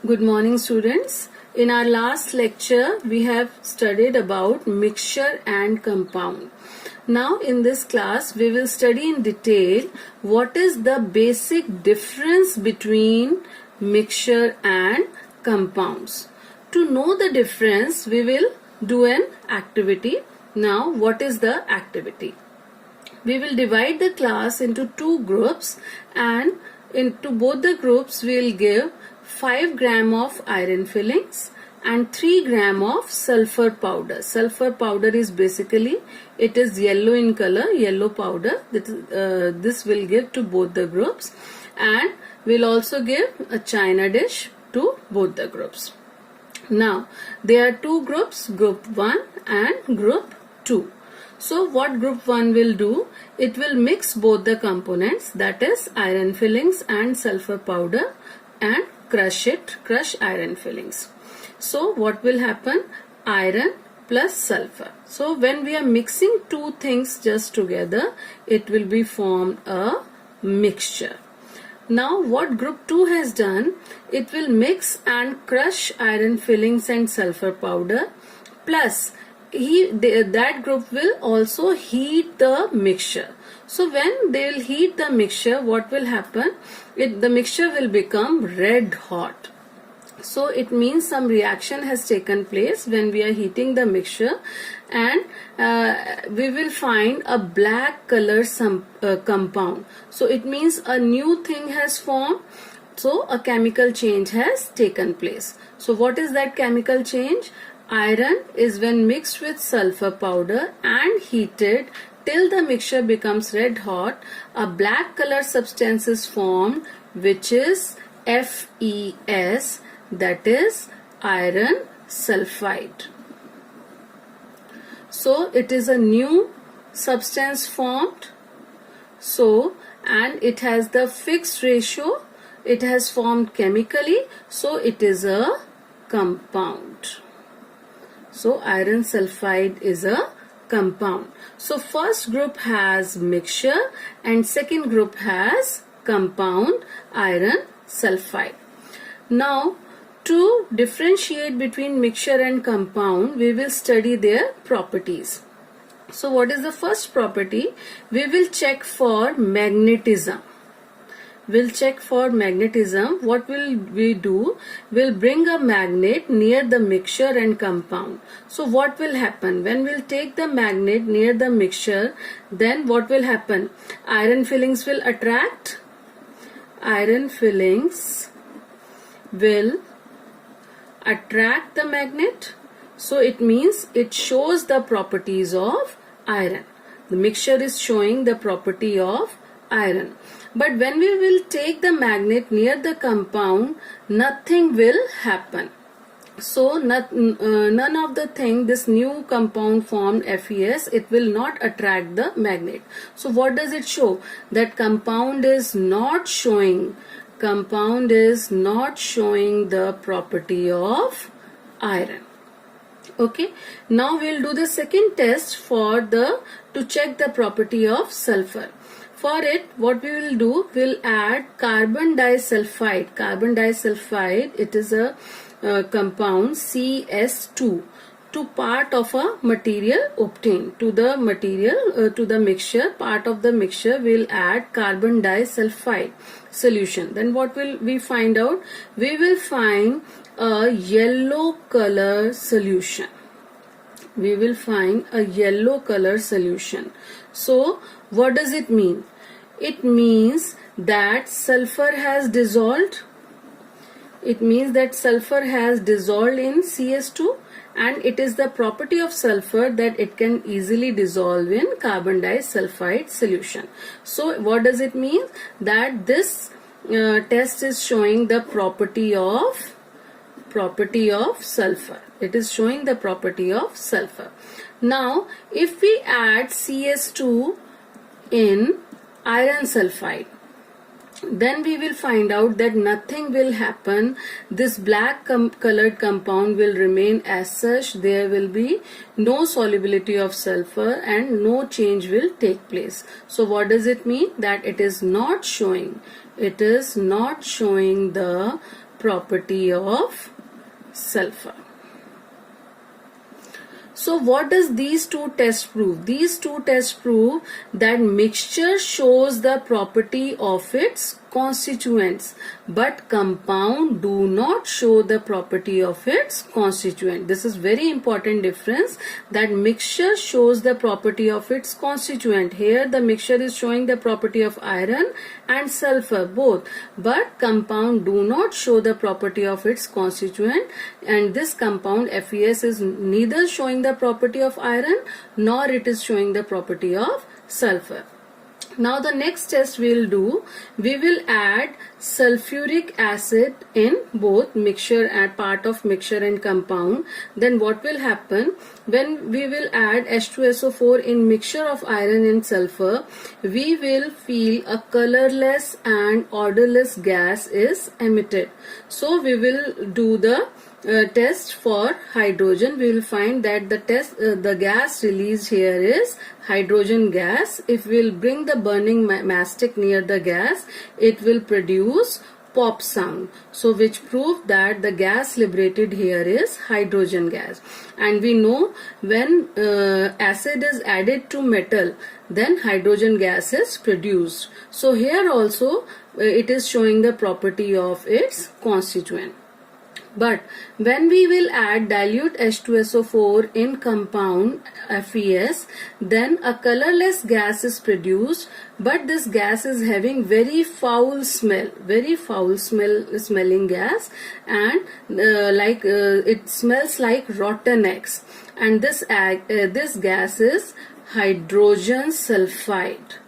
Good morning, students. In our last lecture, we have studied about mixture and compound. Now, in this class, we will study in detail what is the basic difference between mixture and compounds. To know the difference, we will do an activity. Now, what is the activity? We will divide the class into two groups, and into both the groups we will give 5 gram of iron fillings and 3 gram of sulfur powder. Sulfur powder is basically, it is yellow in color, yellow powder. This will give to both the groups, and we'll also give a china dish to both the groups. Now, there are two groups, group 1 and group 2. So what group 1 will do, it will mix both the components, that is iron fillings and sulfur powder, and crush iron fillings. So what will happen? Iron plus sulfur. So when we are mixing two things just together, it will be formed a mixture. Now what group 2 has done, it will mix and crush iron fillings and sulfur powder, plus that group will also heat the mixture. So when they will heat the mixture, what will happen? The mixture will become red hot. So it means some reaction has taken place when we are heating the mixture, and we will find a black color compound. So it means a new thing has formed. So a chemical change has taken place. So what is that chemical change? Iron is when mixed with sulfur powder and heated till the mixture becomes red hot, a black color substance is formed, which is FeS, that is iron sulfide. So it is a new substance formed. So, and it has the fixed ratio, it has formed chemically, so it is a compound. So iron sulfide is a compound. So first group has mixture and second group has compound iron sulfide. Now to differentiate between mixture and compound, we will study their properties. So what is the first property? We will check for magnetism. We'll check for magnetism. What will we do? We'll bring a magnet near the mixture and compound. So what will happen? When we'll take the magnet near the mixture, then what will happen? Iron fillings will attract. Iron fillings will attract the magnet. So it means it shows the properties of iron. The mixture is showing the property of iron. But when we will take the magnet near the compound, nothing will happen. So none of the thing, this new compound formed FeS, it will not attract the magnet. So what does it show? That compound is not showing the property of iron. Okay, now we'll do the second test to check the property of sulfur. For it, what we will do, we'll add carbon disulfide. Carbon disulfide, it is a compound CS2 to part of a material obtained. To the material, to the mixture, part of the mixture, we'll add carbon disulfide solution. Then what will we find out? We will find a yellow color solution. We will find a yellow color solution. So what does it mean? It means that sulfur has dissolved. It means that sulfur has dissolved in CS2, and it is the property of sulfur that it can easily dissolve in carbon disulfide solution. So what does it mean? That this test is showing the property of sulfur. It is showing the property of sulfur. Now if we add CS2 in iron sulfide, then we will find out that nothing will happen. This black colored compound will remain as such. There will be no solubility of sulfur and no change will take place. So what does it mean? That it is not showing the property of sulfur. So what does these two tests prove? These two tests prove that mixture shows the property of its constituents, but compound do not show the property of its constituent. This is very important difference, that mixture shows the property of its constituent. Here the mixture is showing the property of iron and sulfur both, but compound do not show the property of its constituent, and this compound FeS is neither showing the property of iron nor it is showing the property of sulfur. Now the next test we will do, we will add sulfuric acid in both mixture and part of mixture and compound. Then what will happen, when we will add H2SO4 in mixture of iron and sulfur, we will feel a colorless and odorless gas is emitted. So we will do the test for hydrogen. We will find that the gas released here is hydrogen gas. If we will bring the burning mastic near the gas, it will produce pop sound. So which prove that the gas liberated here is hydrogen gas. And we know when acid is added to metal, then hydrogen gas is produced. So here also it is showing the property of its constituent. But when we will add dilute H2SO4 in compound FeS, then a colorless gas is produced, but this gas is having very foul smelling gas, and it smells like rotten eggs. And this gas is hydrogen sulfide.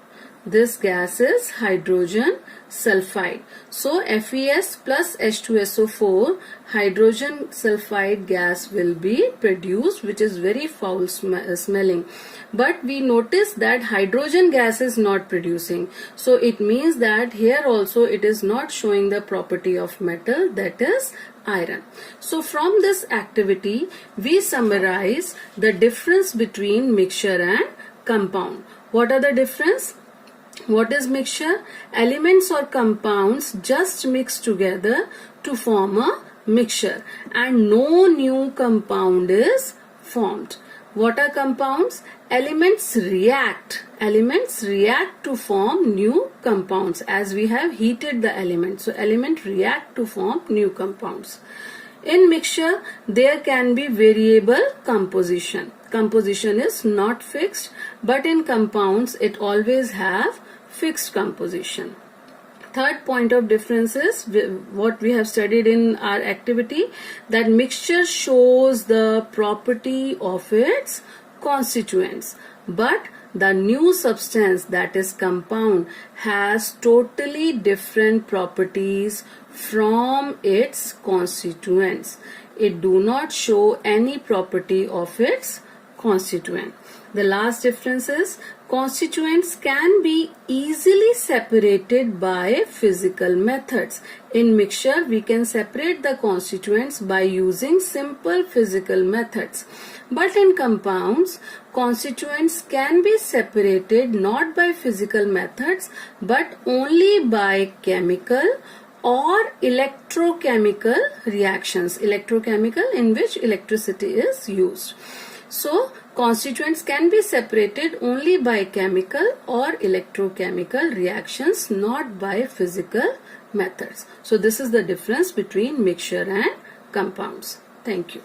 This gas is hydrogen sulfide. So FeS plus H2SO4, hydrogen sulfide gas will be produced, which is very foul smelling. But we notice that hydrogen gas is not producing. So it means that here also it is not showing the property of metal, that is iron. So from this activity we summarize the difference between mixture and compound. What are the difference? What is mixture? Elements or compounds just mix together to form a mixture, and no new compound is formed. What are compounds? Elements react to form new compounds, as we have heated the element. So element react to form new compounds. In mixture there can be variable composition. Composition is not fixed, but in compounds it always have fixed composition. Third point of difference is what we have studied in our activity, that mixture shows the property of its constituents, but the new substance, that is compound, has totally different properties from its constituents. It do not show any property of its constituent. The last difference is constituents can be easily separated by physical methods. In mixture we can separate the constituents by using simple physical methods. But in compounds, constituents can be separated not by physical methods but only by chemical or electrochemical reactions. Electrochemical, in which electricity is used. So constituents can be separated only by chemical or electrochemical reactions, not by physical methods. So this is the difference between mixture and compounds. Thank you.